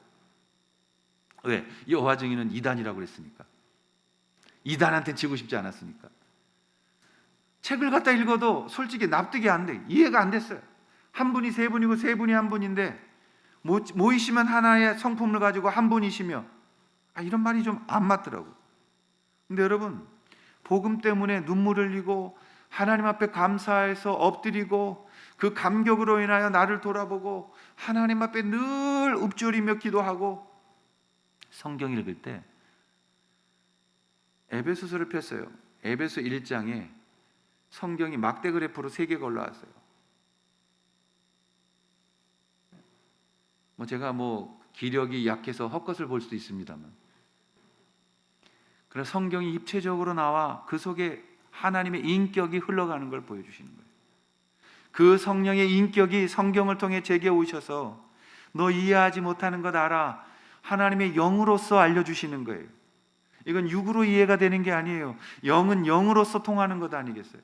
왜? 여호와 증인은 이단이라고 그랬으니까. 이단한테 지고 싶지 않았으니까. 책을 갖다 읽어도 솔직히 납득이 안 돼. 이해가 안 됐어요. 한 분이 세 분이고 세 분이 한 분인데 모이시면 하나의 성품을 가지고 한 분이시며, 이런 말이 좀 안 맞더라고. 근데 여러분, 복음 때문에 눈물 흘리고 하나님 앞에 감사해서 엎드리고 그 감격으로 인하여 나를 돌아보고 하나님 앞에 늘 읊조리며 기도하고 성경 읽을 때 에베소서를 폈어요. 에베소 1장에 성경이 막대 그래프로 3개가 올라왔어요. 제가 기력이 약해서 헛것을 볼 수도 있습니다만, 그래서 성경이 입체적으로 나와 그 속에 하나님의 인격이 흘러가는 걸 보여주시는 거예요. 그 성령의 인격이 성경을 통해 제게 오셔서 너 이해하지 못하는 것 알아, 하나님의 영으로서 알려주시는 거예요. 이건 육으로 이해가 되는 게 아니에요. 영은 영으로서 통하는 것 아니겠어요?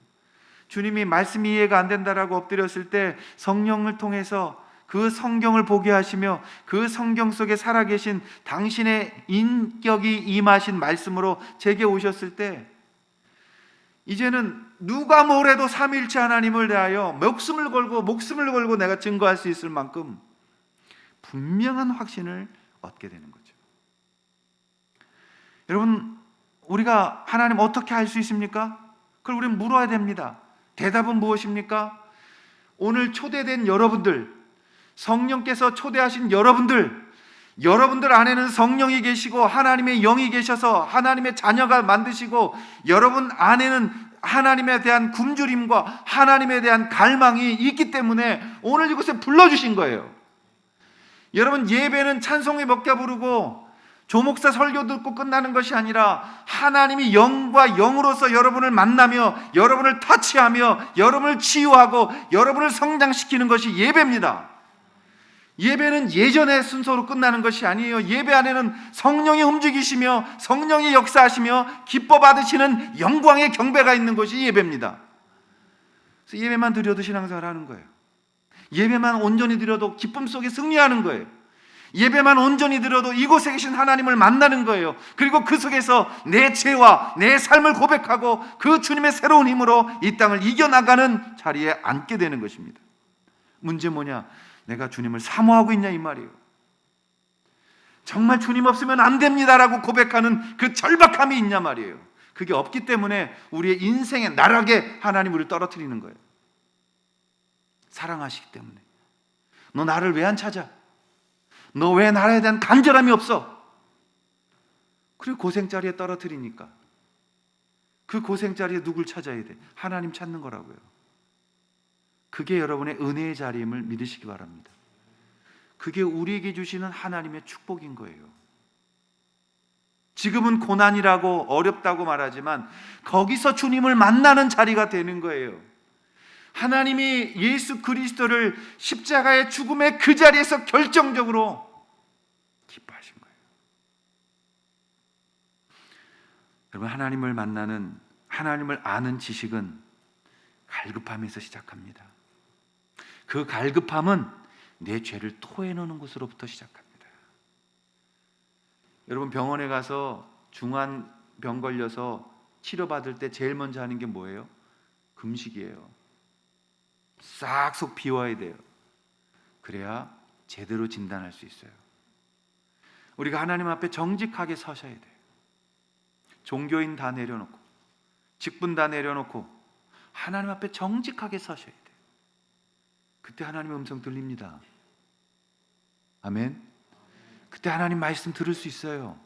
주님이 말씀이 이해가 안 된다라고 엎드렸을 때 성령을 통해서 그 성경을 보게 하시며 그 성경 속에 살아계신 당신의 인격이 임하신 말씀으로 제게 오셨을 때 이제는 누가 뭐래도 삼위일체 하나님을 대하여 목숨을 걸고 내가 증거할 수 있을 만큼 분명한 확신을 얻게 되는 거죠. 여러분, 우리가 하나님 어떻게 알 수 있습니까? 그걸 우리는 물어야 됩니다. 대답은 무엇입니까? 오늘 초대된 여러분들, 성령께서 초대하신 여러분들 안에는 성령이 계시고 하나님의 영이 계셔서 하나님의 자녀가 만드시고, 여러분 안에는 하나님에 대한 굶주림과 하나님에 대한 갈망이 있기 때문에 오늘 이곳에 불러주신 거예요. 여러분, 예배는 찬송이 몇 개 부르고 조목사 설교 듣고 끝나는 것이 아니라 하나님이 영과 영으로서 여러분을 만나며 여러분을 터치하며 여러분을 치유하고 여러분을 성장시키는 것이 예배입니다. 예배는 예전의 순서로 끝나는 것이 아니에요. 예배 안에는 성령이 움직이시며 성령이 역사하시며 기뻐 받으시는 영광의 경배가 있는 것이 예배입니다. 그래서 예배만 드려도 신앙생활을 하는 거예요. 예배만 온전히 드려도 기쁨 속에 승리하는 거예요. 예배만 온전히 드려도 이곳에 계신 하나님을 만나는 거예요. 그리고 그 속에서 내 죄와 내 삶을 고백하고 그 주님의 새로운 힘으로 이 땅을 이겨나가는 자리에 앉게 되는 것입니다. 문제 뭐냐? 내가 주님을 사모하고 있냐 이 말이에요. 정말 주님 없으면 안 됩니다라고 고백하는 그 절박함이 있냐 말이에요. 그게 없기 때문에 우리의 인생의 나락에 하나님 우리를 떨어뜨리는 거예요. 사랑하시기 때문에. 너 나를 왜 안 찾아? 너 왜 나에 대한 간절함이 없어? 그리고 고생자리에 떨어뜨리니까 그 고생자리에 누굴 찾아야 돼? 하나님 찾는 거라고요. 그게 여러분의 은혜의 자리임을 믿으시기 바랍니다. 그게 우리에게 주시는 하나님의 축복인 거예요. 지금은 고난이라고 어렵다고 말하지만 거기서 주님을 만나는 자리가 되는 거예요. 하나님이 예수 그리스도를 십자가의 죽음의 그 자리에서 결정적으로 기뻐하신 거예요. 여러분, 하나님을 만나는, 하나님을 아는 지식은 갈급함에서 시작합니다. 그 갈급함은 내 죄를 토해내는 곳으로부터 시작합니다. 여러분, 병원에 가서 중한 병 걸려서 치료받을 때 제일 먼저 하는 게 뭐예요? 금식이에요. 싹 속 비워야 돼요. 그래야 제대로 진단할 수 있어요. 우리가 하나님 앞에 정직하게 서셔야 돼요. 종교인 다 내려놓고 직분 다 내려놓고 하나님 앞에 정직하게 서셔야 돼요. 그때 하나님의 음성 들립니다. 아멘. 그때 하나님 말씀 들을 수 있어요.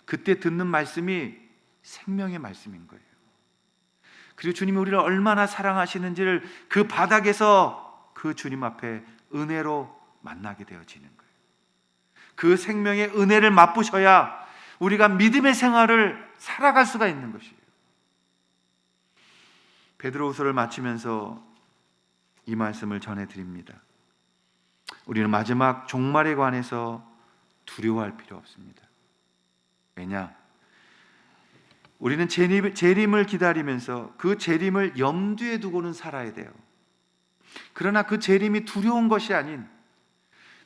그때 듣는 말씀이 생명의 말씀인 거예요. 그리고 주님이 우리를 얼마나 사랑하시는지를 그 바닥에서 그 주님 앞에 은혜로 만나게 되어지는 거예요. 그 생명의 은혜를 맛보셔야 우리가 믿음의 생활을 살아갈 수가 있는 것이에요. 베드로후서를 마치면서 이 말씀을 전해드립니다. 우리는 마지막 종말에 관해서 두려워할 필요 없습니다. 왜냐? 우리는 재림을 기다리면서 그 재림을 염두에 두고는 살아야 돼요. 그러나 그 재림이 두려운 것이 아닌,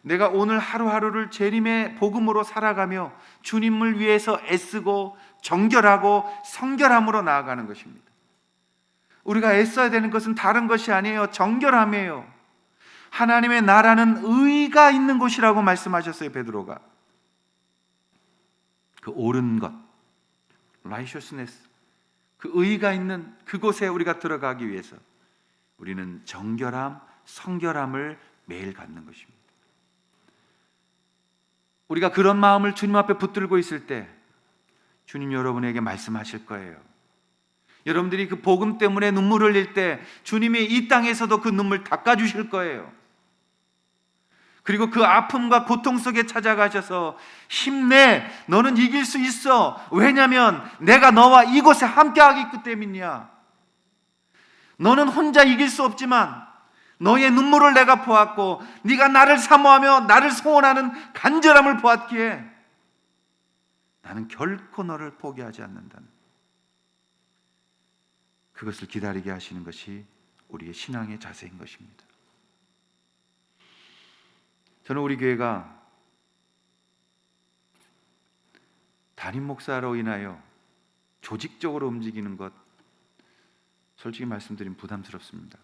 내가 오늘 하루하루를 재림의 복음으로 살아가며 주님을 위해서 애쓰고 정결하고 성결함으로 나아가는 것입니다. 우리가 애써야 되는 것은 다른 것이 아니에요. 정결함이에요. 하나님의 나라는 의가 있는 곳이라고 말씀하셨어요, 베드로가. 그 옳은 것, righteousness, 그 의가 있는 그곳에 우리가 들어가기 위해서 우리는 정결함, 성결함을 매일 갖는 것입니다. 우리가 그런 마음을 주님 앞에 붙들고 있을 때 주님 여러분에게 말씀하실 거예요. 여러분들이 그 복음 때문에 눈물을 흘릴 때 주님이 이 땅에서도 그 눈물 닦아주실 거예요. 그리고 그 아픔과 고통 속에 찾아가셔서 힘내, 너는 이길 수 있어. 왜냐하면 내가 너와 이곳에 함께하기 때문이야. 너는 혼자 이길 수 없지만 너의 눈물을 내가 보았고 네가 나를 사모하며 나를 소원하는 간절함을 보았기에 나는 결코 너를 포기하지 않는다는, 그것을 기다리게 하시는 것이 우리의 신앙의 자세인 것입니다. 저는 우리 교회가 담임 목사로 인하여 조직적으로 움직이는 것, 솔직히 말씀드리면 부담스럽습니다.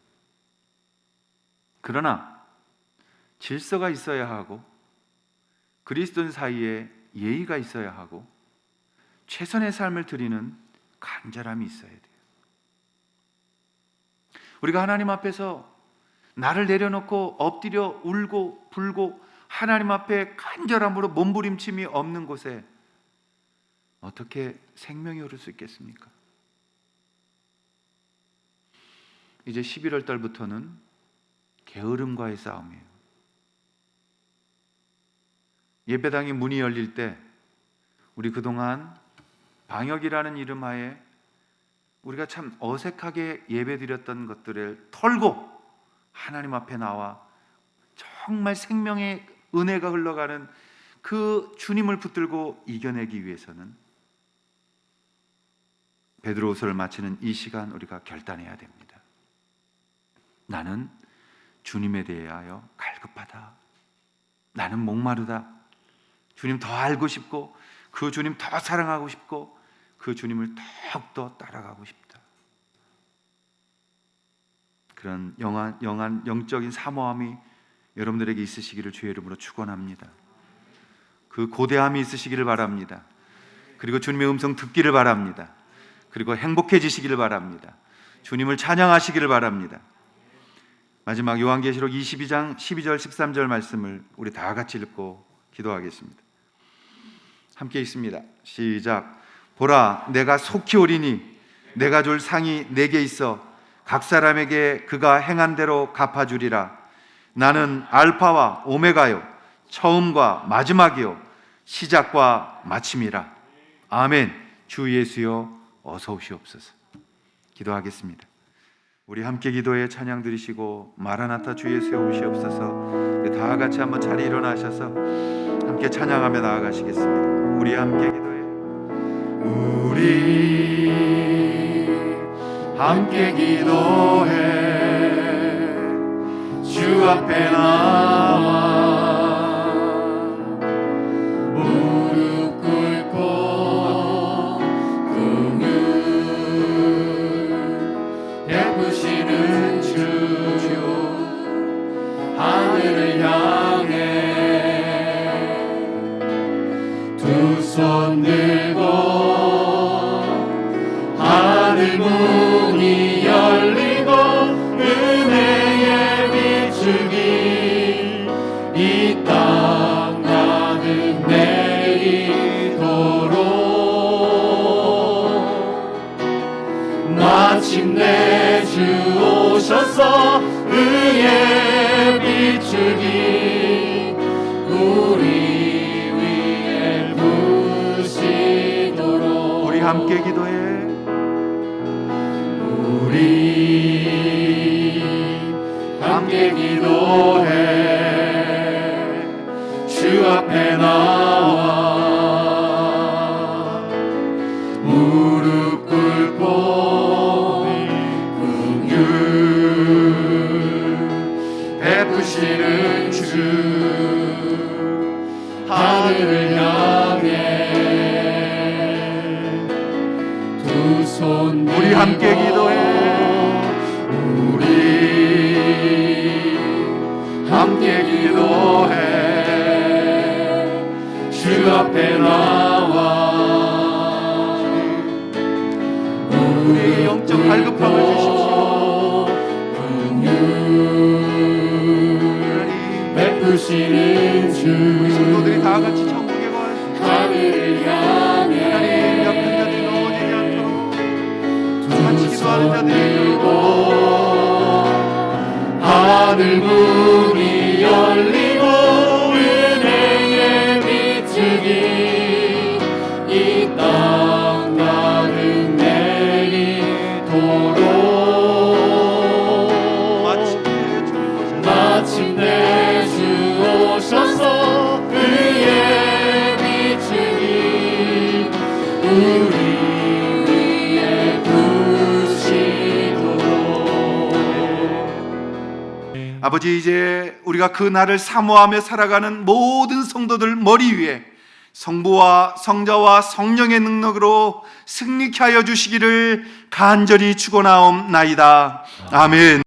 그러나 질서가 있어야 하고 그리스도인 사이에 예의가 있어야 하고 최선의 삶을 드리는 간절함이 있어야 돼요. 우리가 하나님 앞에서 나를 내려놓고 엎드려 울고 불고 하나님 앞에 간절함으로 몸부림침이 없는 곳에 어떻게 생명이 흐를 수 있겠습니까? 이제 11월 달부터는 게으름과의 싸움이에요. 예배당의 문이 열릴 때 우리 그동안 방역이라는 이름 하에 우리가 참 어색하게 예배드렸던 것들을 털고 하나님 앞에 나와 정말 생명의 은혜가 흘러가는 그 주님을 붙들고 이겨내기 위해서는 베드로후서를 마치는 이 시간 우리가 결단해야 됩니다. 나는 주님에 대하여 갈급하다. 나는 목마르다. 주님 더 알고 싶고 그 주님 더 사랑하고 싶고 그 주님을 더욱더 따라가고 싶다. 그런 영적인 사모함이 여러분들에게 있으시기를 주의 이름으로 축원합니다. 그 고대함이 있으시기를 바랍니다. 그리고 주님의 음성 듣기를 바랍니다. 그리고 행복해지시기를 바랍니다. 주님을 찬양하시기를 바랍니다. 마지막 요한계시록 22장 12절 13절 말씀을 우리 다 같이 읽고 기도하겠습니다. 함께 읽습니다. 시작. 보라, 내가 속히 오리니 내가 줄 상이 내게 있어 각 사람에게 그가 행한 대로 갚아주리라. 나는 알파와 오메가요 처음과 마지막이요 시작과 마침이라. 아멘. 주 예수여 어서 오시옵소서. 기도하겠습니다. 우리 함께 기도해 찬양 드리시고 마라나타 주 예수여 오시옵소서. 다 같이 한번 자리에 일어나셔서 함께 찬양하며 나아가시겠습니다. 우리 함께 기도해. 우리 함께 기도해. 주 앞에 나와 무릎 꿇고 긍휼 베푸시는 주 하늘을 향해 두 손 들고 하늘 문이 열리고 은혜의 비추기 이 땅 가득 내리도록 마침내 주 오셔서 의의 비추기 우리 위에 부시도록. 우리 함께 기도해. 우리 함께 기도해. 주 앞에 나와 무릎 꿇고 긍휼 베푸시는 주 하늘을 향해 두 손 우리 함께 기도해. 함께 기도해. 주 앞에 나와 우리의 영적 갈급함을 주십시오. 긍휼 베푸시는 주 우리 성도들이 다 같이 천국에 거하시는 하늘을 향해 하나님 약한 자들이 넘어지지 않도록 같이 기도하는 자들이 하늘 문이 열리고 은혜의 비추기 이 땅 가득 내리도록 마침내 주 오셔서 의의 비추기 우리 위에 부시도록. 아버지, 이제 우리가 그 날을 사모하며 살아가는 모든 성도들 머리 위에 성부와 성자와 성령의 능력으로 승리케 하여 주시기를 간절히 축원하옵나이다. 아멘.